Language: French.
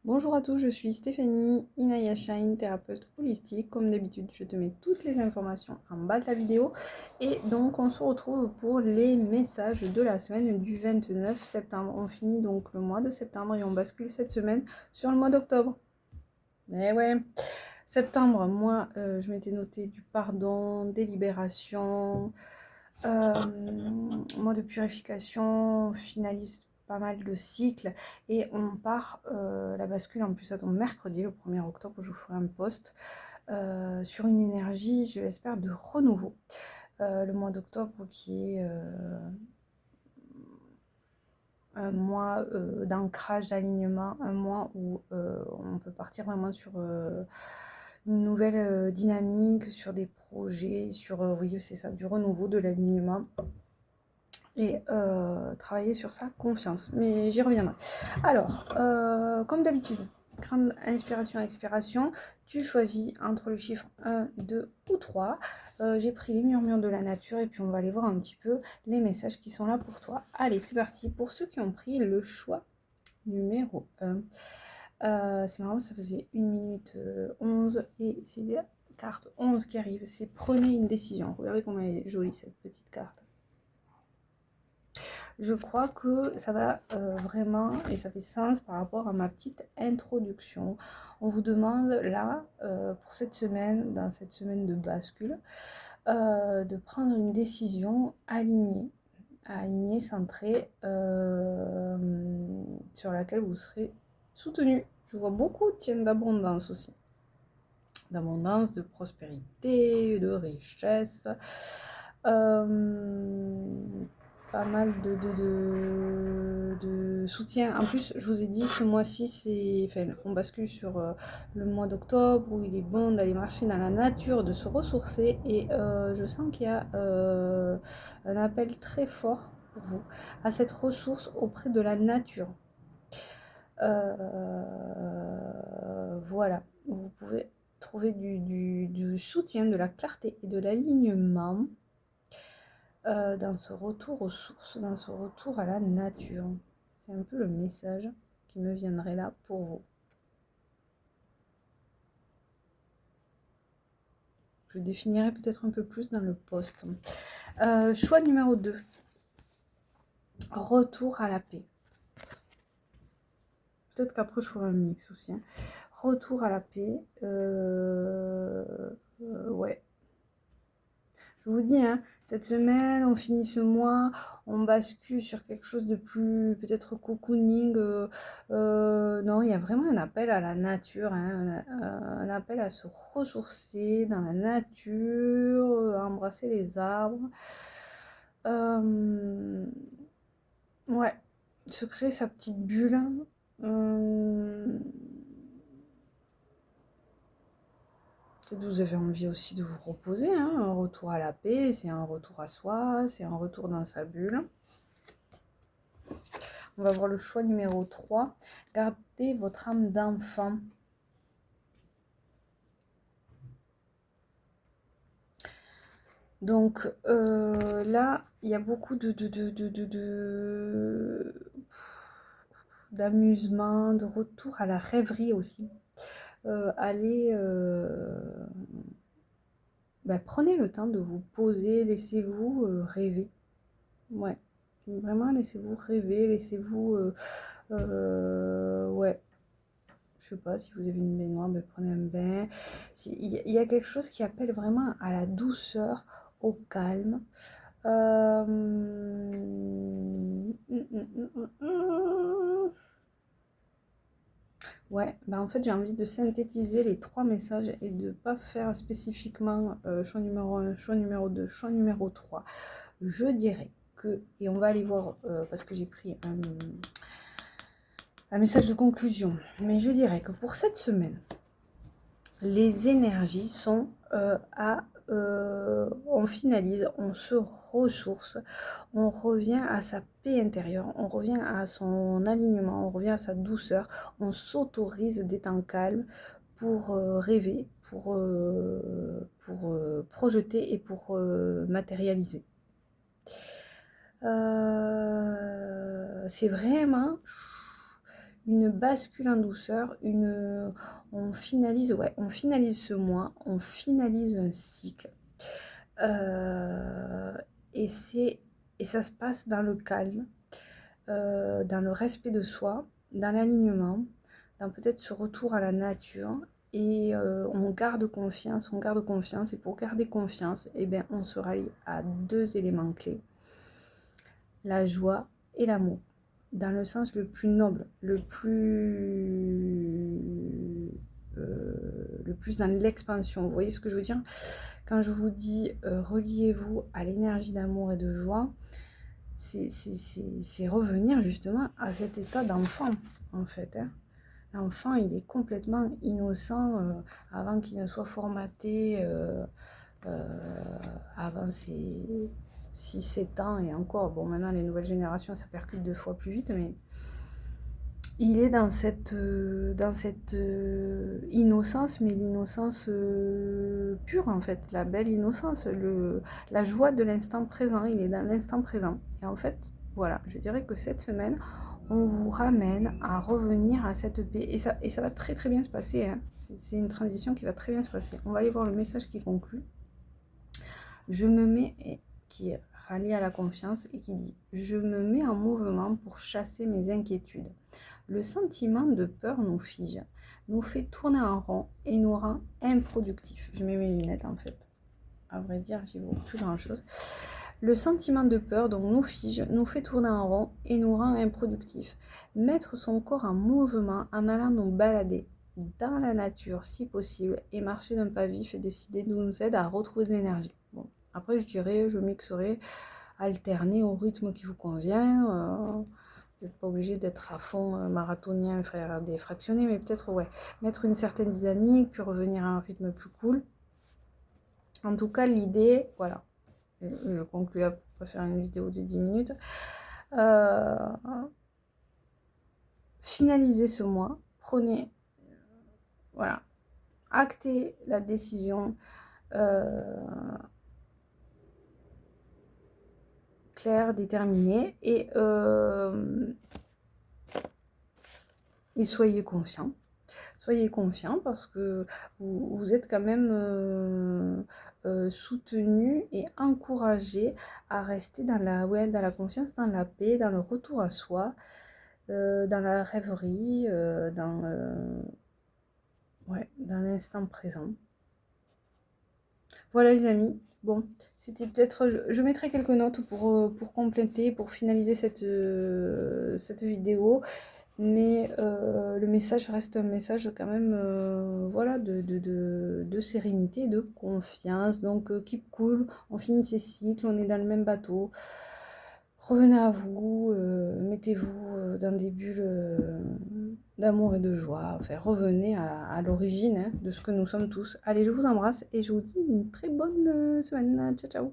Bonjour à tous, je suis Stéphanie, Inaya Shine, thérapeute holistique. Comme d'habitude, je te mets toutes les informations en bas de la vidéo. Et donc, on se retrouve pour les messages de la semaine du 29 septembre. On finit donc le mois de septembre et on bascule cette semaine sur le mois d'octobre. Eh ouais, septembre, moi, je m'étais noté du pardon, des libérations, mois de purification, on finalise pas mal de cycles et on part, la bascule en plus ça tombe mercredi, le 1er octobre, où je vous ferai un post sur une énergie, je l'espère, de renouveau. Le mois d'octobre qui est un mois d'ancrage, d'alignement, un mois où on peut partir vraiment sur une nouvelle dynamique, sur des projets, sur, oui, c'est ça, du renouveau, de l'alignement et travailler sur sa confiance. Mais j'y reviendrai. Alors, comme d'habitude, grande inspiration, expiration, tu choisis entre le chiffre 1, 2 ou 3. J'ai pris les murmures de la nature et puis on va aller voir un petit peu les messages qui sont là pour toi. Allez, c'est parti. Pour ceux qui ont pris le choix numéro 1. C'est marrant, ça faisait 1 minute 11 et c'est la carte 11 qui arrive. C'est prenez une décision. Regardez comment elle est jolie cette petite carte. Je crois que ça va vraiment, et ça fait sens par rapport à ma petite introduction. On vous demande là, pour cette semaine, dans cette semaine de bascule, de prendre une décision alignée, centrée, sur laquelle vous serez soutenu. Je vois beaucoup, tiens, d'abondance aussi. D'abondance, de prospérité, de richesse. Pas mal de soutien. En plus, je vous ai dit, ce mois-ci, on bascule sur le mois d'octobre où il est bon d'aller marcher dans la nature, de se ressourcer. Et je sens qu'il y a un appel très fort pour vous à cette ressource auprès de la nature. Voilà, vous pouvez trouver du soutien, de la clarté et de l'alignement dans ce retour aux sources, dans ce retour à la nature. C'est un peu le message qui me viendrait là pour vous. Je définirai peut-être un peu plus dans le post. Choix numéro 2. Retour à la paix. Peut-être qu'après je ferai un mix aussi. Hein. Retour à la paix. Ouais. Je vous dis, hein, cette semaine, on finit ce mois, on bascule sur quelque chose de plus peut-être cocooning. Non, il y a vraiment un appel à la nature, hein, un appel à se ressourcer dans la nature, à embrasser les arbres. Ouais, se créer sa petite bulle. Peut-être vous avez envie aussi de vous reposer, hein, un retour à la paix, c'est un retour à soi, c'est un retour dans sa bulle. On va voir le choix numéro 3. Gardez votre âme d'enfant. Donc là, il y a beaucoup d'amusement, de retour à la rêverie aussi. Allez, prenez le temps de vous poser, laissez-vous rêver. Ouais, vraiment laissez-vous rêver, laissez-vous... ouais, je sais pas, si vous avez une baignoire, prenez un bain. Il y a quelque chose qui appelle vraiment à la douceur, au calme. Ouais, en fait j'ai envie de synthétiser les 3 messages et de ne pas faire spécifiquement choix numéro 1, choix numéro 2, choix numéro 3. Je dirais que, et on va aller voir parce que j'ai pris un message de conclusion, mais je dirais que pour cette semaine, les énergies sont on finalise, on se ressource, on revient à sa paix intérieure, on revient à son alignement, on revient à sa douceur, on s'autorise des temps calmes pour rêver, pour projeter et pour matérialiser. C'est vraiment une bascule en douceur, on finalise, ouais, on finalise ce mois, on finalise un cycle. Euh, et ça se passe dans le calme, dans le respect de soi, dans l'alignement, dans peut-être ce retour à la nature. Et on garde confiance, Et pour garder confiance, eh bien, on se rallie à 2 éléments clés, la joie et l'amour, dans le sens le plus noble, le plus dans l'expansion. Vous voyez ce que je veux dire? Quand je vous dis reliez-vous à l'énergie d'amour et de joie, c'est revenir justement à cet état d'enfant, en fait. Hein. L'enfant, il est complètement innocent avant qu'il ne soit formaté, avant ses 6-7 ans et encore. Bon, maintenant, les nouvelles générations, ça percute 2 fois plus vite, mais il est dans cette innocence, mais l'innocence pure en fait, la belle innocence, la joie de l'instant présent, il est dans l'instant présent. Et en fait, voilà, je dirais que cette semaine, on vous ramène à revenir à cette paix, et ça va très très bien se passer, hein. C'est une transition qui va très bien se passer. On va aller voir le message qui conclut. Je me mets, qui est rallié à la confiance et qui dit « Je me mets en mouvement pour chasser mes inquiétudes. Le sentiment de peur nous fige, nous fait tourner en rond et nous rend improductifs. » Je mets mes lunettes en fait. À vrai dire, j'y vois plus grand chose. Le sentiment de peur donc nous fige, nous fait tourner en rond et nous rend improductifs. Mettre son corps en mouvement en allant nous balader dans la nature si possible et marcher d'un pas vif et décider nous aide à retrouver de l'énergie. Bon, après je dirais, je mixerai, alterner au rythme qui vous convient. Vous n'êtes pas obligé d'être à fond marathonien, faire des fractionnés, mais peut-être ouais, mettre une certaine dynamique, puis revenir à un rythme plus cool. En tout cas, l'idée, voilà, je conclue après faire une vidéo de 10 minutes. Finalisez ce mois, prenez, voilà, actez la décision claire, déterminée, et soyez confiants. Soyez confiants parce que vous êtes quand même soutenu et encouragé à rester dans dans la confiance, dans la paix, dans le retour à soi, dans la rêverie, dans l'instant présent. Voilà les amis, bon, c'était peut-être, je mettrai quelques notes pour compléter, pour finaliser cette vidéo, mais le message reste un message quand même, voilà, de sérénité, de confiance, donc keep cool, on finit ces cycles, on est dans le même bateau, revenez à vous, mettez-vous dans des bulles d'amour et de joie, enfin revenez à l'origine de ce que nous sommes tous. Allez, je vous embrasse et je vous dis une très bonne semaine, ciao ciao.